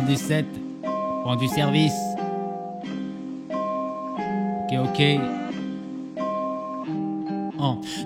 2017. Prends du service. Ok.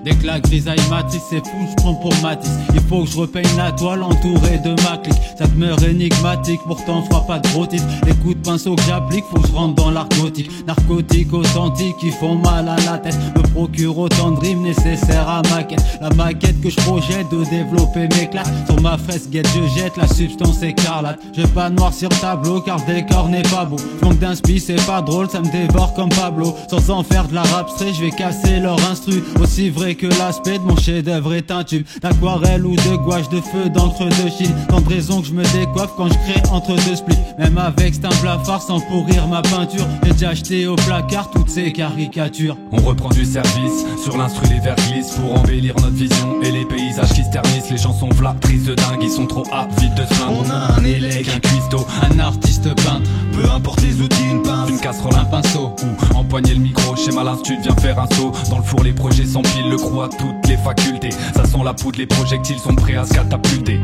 Des claques, grisailles, matrice, c'est fou, je prends pour Matisse. Il faut que je repeigne la toile entourée de ma clique. Ça demeure énigmatique, pourtant je ferai pas de gros titres. Les coups de pinceau que j'applique, faut que je rentre dans l'art gothique. Narcotiques authentiques qui font mal à la tête, me procure autant de rimes nécessaires à ma quête. La maquette que je projette de développer mes classes. Sur ma fresque guette, je jette la substance écarlate. Je vais pas noircir le tableau car le décor n'est pas beau. Manque d'inspi, c'est pas drôle, ça me dévore comme Pablo. Sans en faire de l'art abstrait, je vais casser leur instru. Aussi vrai que l'aspect de mon chef-d'œuvre est un tube d'aquarelle ou de gouache, de feu, d'encre de Chine. Tant de raisons que je me décoiffe quand je crée entre deux splits. Même avec c'est un blafard sans pourrir ma peinture. J'ai déjà acheté au placard toutes ces caricatures. On reprend du service, sur l'instru les vers glissent pour embellir notre vision et les paysages qui se ternissent. Les chansons v'là, prises de dingue, ils sont trop avides de se plaindre. On a un élègue, un cuistot, un artiste peintre. Peu importe les outils, une pince, une casserole, un pinceau. Ou empoigner le micro, chez Malinstu, viens faire un saut. Dans le four les projets s'empilent, le crew a toutes les facultés. Ça sent la poudre, les projectiles sont prêts à se catapulter.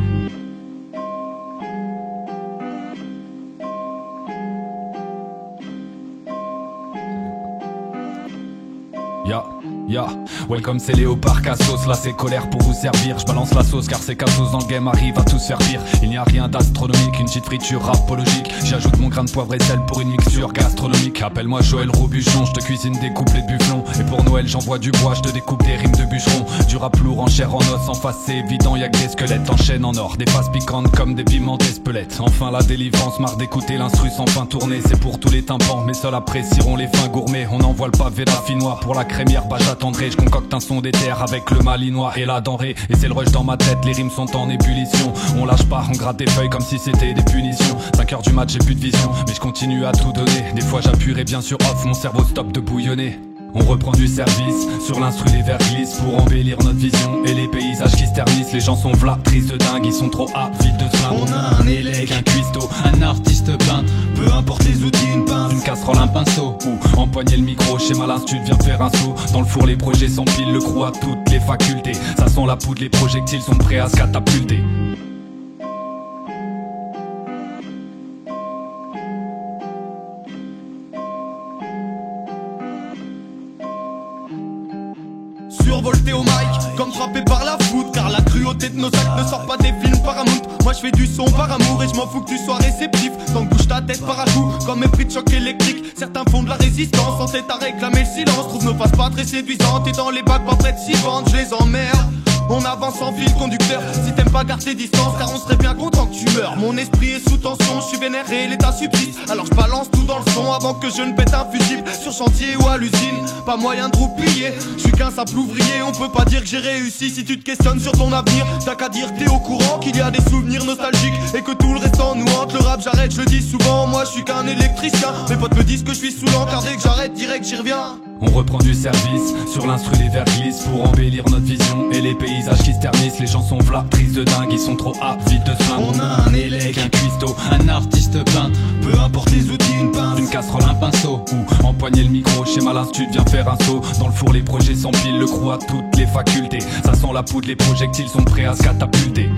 Welcome c'est Léopard Cassos, là c'est colère pour vous servir. Je balance la sauce car ces cassos dans le game arrivent à tous faire pire. Il n'y a rien d'astronomique, une petite friture rapologique. J'ajoute mon grain de poivre et sel pour une mixture gastronomique. Appelle-moi Joël Robuchon, je te cuisine des couplets de bufflon. Et pour Noël j'envoie du bois, je te découpe des rimes de bûcheron. Du rap lourd en chair en os, en face c'est évident, y'a que des squelettes en chaîne en or. Des faces piquantes comme des piments d'Espelette. Enfin la délivrance, marre d'écouter l'instru sans fin tourner. C'est pour tous les tympans, mais seuls apprécieront les fins gourmets. On envoie le pavé raffinois, pour la crémière bah j'attendrai. Je concocte un son d'éther avec le malinois et la denrée. Et c'est le rush dans ma tête, les rimes sont en ébullition. On lâche pas, on gratte des feuilles comme si c'était des punitions. 5 heures du match, j'ai plus de vision, mais je continue à tout donner. Des fois j'appuierai bien sur off, mon cerveau stop de bouillonner. On reprend du service, sur l'instru les vers glissent pour embellir notre vision et les paysages qui se ternissent. Les chansons v'là, prises de dingue, ils sont trop avides de se plaindre. On a un élègue, un cuistot, un artiste peintre. Peu importe les outils, une pince, une casserole, un pinceau. Ou empoigner le micro, chez Malinstu, viens faire un saut. Dans le four les projets s'empilent, le crew a toutes les facultés. Ça sent la poudre, les projectiles sont prêts à se catapulter. Survolté au mic, comme frappé par la foudre. Car la cruauté de nos actes ne sort pas des films Paramount. Moi je fais du son par amour et je m'en fous que tu sois réceptif. Tant que bouge ta tête par à coup, comme mes prix de choc électrique. Certains font de la résistance, en tête à réclamer le silence. Trouve nos faces pas très séduisantes et dans les bacs pas près de 6 bandes, je les emmerde. On avance en fil conducteur, si t'aimes pas garder distance, car on serait bien content que tu meurs. Mon esprit est sous tension, je suis vénéré, l'état subsiste. Alors je balance tout dans le son avant que je ne pète un fusible. Sur chantier ou à l'usine, pas moyen de roupiller. Je suis qu'un simple ouvrier, on peut pas dire que j'ai réussi. Si tu te questionnes sur ton avenir, t'as qu'à dire que t'es au courant qu'il y a des souvenirs nostalgiques et que tout le reste en nous hante. Le rap j'arrête, je le dis souvent, moi je suis qu'un électricien. Mes potes me disent que je suis saoulant, car dès que j'arrête direct j'y reviens. On reprend du service, sur l'instru les vers glissent pour embellir notre vision et les paysages qui se ternissent. Les chansons v'là, prises de dingue, ils sont trop avides de se plaindre. On a un élègue, un cuistot, un artiste peintre. Peu importe les outils, une pince, une casserole, un pinceau. Ou empoigner le micro, chez Malinstu, viens faire un saut. Dans le four les projets s'empilent, le crew a toutes les facultés. Ça sent la poudre, les projectiles sont prêts à se catapulter.